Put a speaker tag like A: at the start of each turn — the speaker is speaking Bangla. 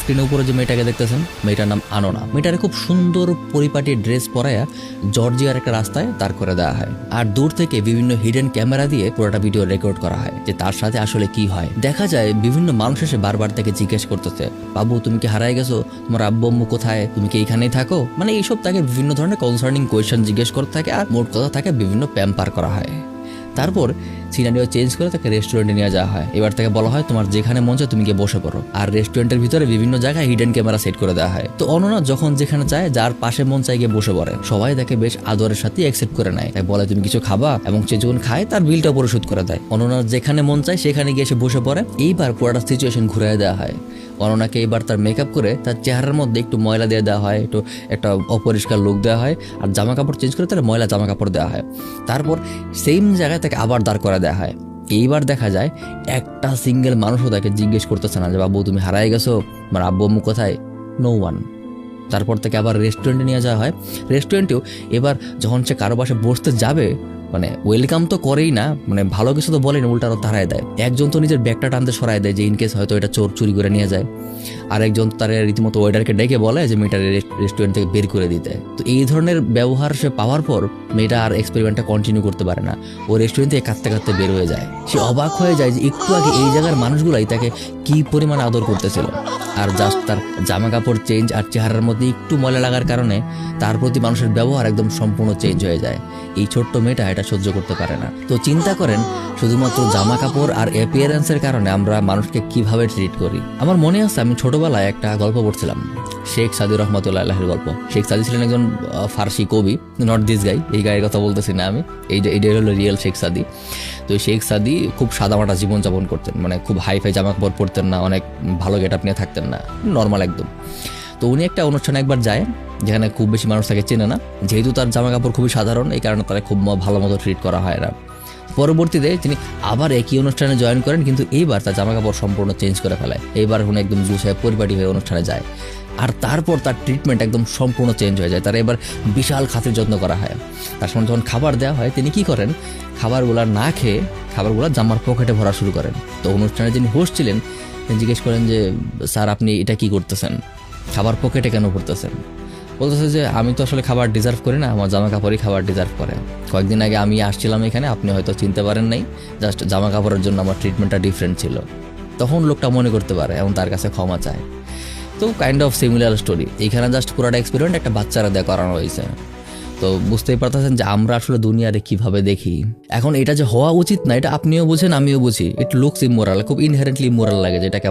A: স্ক্রিনের উপরে যে মেয়েটাকে দেখতেছেন, মেয়েটার নাম আনোনা। মেয়েটারে খুব সুন্দর পরিপাটি ড্রেস পরাইয়া জর্জিয়ার একটা রাস্তায় দাঁড় করে দেওয়া হয়, আর দূর থেকে বিভিন্ন হিডেন ক্যামেরা দিয়ে পুরোটা ভিডিও রেকর্ড করা হয় যে তার সাথে আসলে কি হয়। দেখা যায় বিভিন্ন মানুষ এসে বারবার তাকে জিজ্ঞেস করতেছে, বাবু তুমি কি হারাই গেছো, তোমার আব্বু আম্মু কোথায়, তুমি কি এইখানেই থাকো, মানে এইসব তাকে বিভিন্ন ধরনের কনসার্নিং কোয়েশ্চেন জিজ্ঞেস করতে থাকে, আর মোট কথা তাকে বিভিন্ন প্যাম্পার করা হয়। তারপর সিনারিও চেঞ্জ করে তাকে রেস্টুরেন্টে নিয়ে যাওয়া হয়। এবার তাকে বলা হয় তোমার যেখানে মন চায় তুমি গিয়ে বসে পড়ো, আর রেস্টুরেন্টের ভিতরে বিভিন্ন জায়গায় হিডেন ক্যামেরা সেট করে দেওয়া হয়। তো অনন্যা যখন যেখানে চায়, যার পাশে মন চায় গিয়ে বসে পড়ে। সবাই তাকে বেশ আদরের সাথে অ্যাকসেপ্ট করে নেয়, তাই বলে তুমি কিছু খাবা, এবং সে যখন খায় তার বিলটা পরিশোধ করে দেয়। অনন্যার যেখানে মন চায় সেখানে গিয়ে সে বসে পড়ে। এইবার পুরোটা সিচুয়েশন ঘুরিয়ে দেওয়া হয়। অনন্যাকে এবার তার মেকআপ করে তার চেহারার মধ্যে একটু ময়লা দিয়ে দেওয়া হয়, একটু একটা অপরিষ্কার লুক দেওয়া হয়, আর জামা কাপড় চেঞ্জ করে তার ময়লা জামা কাপড় দেওয়া হয়। তারপর সেম জায়গায় তাকে আবার দাঁড় করা দেওয়া হয়। এইবার দেখা যায় একটা সিঙ্গেল মানুষও তাকে জিজ্ঞেস করতেছে না যে বাবু তুমি হারাই গেছো, আমার আব্বু আম্মু কোথায়, নো ওয়ান। তারপর তাকে আবার রেস্টুরেন্টে নিয়ে যাওয়া হয়। রেস্টুরেন্টেও এবার যখন সে কারো পাশে বসতে যাবে, মানে ওয়েলকাম তো করেই না, মানে ভালো কিছু তো বলেনি, উল্টা আরো তাড়ায় দেয়। একজন তো নিজের ব্যাগটা টানতে সরায় দেয় যে ইনকেস হয়তো এটা চোর চুরি করে নিয়ে যায়, আর একজন তার রীতিমতো ওয়েটারকে ডেকে বলে যে মেয়েটা রেস্টুরেন্ট থেকে বের করে দিতে। তো এই ধরনের ব্যবহার সে পাওয়ার পর মেয়েটা আর এক্সপেরিমেন্টটা কন্টিনিউ করতে পারে না, ও রেস্টুরেন্ট থেকে কাঁদতে কাঁদতে বের হয়ে যায়। সে অবাক হয়ে যায় যে একটু আগে এই জায়গার মানুষগুলাই তাকে কি পরিমাণ আদর করতেছিল, আর জাস্ট তার জামা কাপড় চেঞ্জ আর চেহারার মধ্যে একটু ময়লা লাগার কারণে তার প্রতি মানুষের ব্যবহার একদম সম্পূর্ণ চেঞ্জ হয়ে যায়। এই ছোট্ট মেয়েটা এটা সহ্য করতে পারে না। তো চিন্তা করেন, শুধুমাত্র জামা কাপড় আর অ্যাপিয়ারেন্সের কারণে আমরা মানুষকে কিভাবে ট্রিট করি। আমার মনে আছে আমি ছোটবেলায় একটা গল্প পড়ছিলাম, শেখ সাদি রহমতুল্লাহ আলাইহির গল্প। শেখ সাদি ছিলেন একজন ফার্সি কবি, নট দিস গাই, এই গায়ের কথা বলতেছি না আমি, এইটাই হলো রিয়েল শেখ সাদি। তো শেখ সাদি খুব সাদামাটা জীবনযাপন করতেন, মানে খুব হাইফাই জামা কাপড় পরতেন না, অনেক ভালো গেট আপ নিয়ে থাকতেন না, নর্মাল একদম। তো উনি একটা অনুষ্ঠানে একবার যায় যেখানে খুব বেশি মানুষ তাকে চেনে না, যেহেতু তার জামা কাপড় খুবই সাধারণ, এই কারণে তারা খুব ভালো মতো ট্রিট করা হয় না। পরবর্তীতে তিনি আবার একই অনুষ্ঠানে জয়েন করেন, কিন্তু এইবার তার জামা কাপড় সম্পূর্ণ চেঞ্জ করে ফেলায়। এইবার উনি একদম গুছায় পরিপাটি হয়ে অনুষ্ঠানে যায়, আর তারপর তার ট্রিটমেন্ট একদম সম্পূর্ণ চেঞ্জ হয়ে যায়। তার এবার বিশাল খাতির যত্ন করা হয়। তার সঙ্গে যখন খাবার দেওয়া হয়, তিনি কি করেন, খাবারগুলো না খেয়ে খাবারগুলো জামার পকেটে ভরা শুরু করেন। তো অনুষ্ঠানে যিনি হোস্ট ছিলেন তিনি জিজ্ঞেস করেন যে স্যার আপনি এটা কি করতেছেন, খাবার পকেটে কেন ভরতেছেন? বলতেছে যে আমি তো আসলে খাবার ডিজার্ভ করি না, আমার জামা কাপড়ই খাবার ডিজার্ভ করে। কয়েকদিন আগে আমি আসছিলাম এখানে, আপনি হয়তো চিনতে পারেন নাই, জাস্ট জামা কাপড়ের জন্য আমার ট্রিটমেন্টটা ডিফারেন্ট ছিল। তখন লোকটা মনে করতে পারে এবং তার কাছে ক্ষমা চায়। তো কাইন্ড অফ সিমিলার স্টোরি। এইখানে জাস্ট পুরোটা এক্সপেরিমেন্ট একটা বাচ্চারা দিয়ে করানো হয়েছে। তো বুঝতেই পারতেছেন যে আমরা আসলে দুনিয়ারে কিভাবে দেখি। এখন এটা যে হওয়া উচিত না, এটা আপনিও বুঝেন আমিও বুঝি, ইট লুকস ইমোরাল, খুব ইনহেরেন্টলি ইমোরাল লাগে, যেটাকে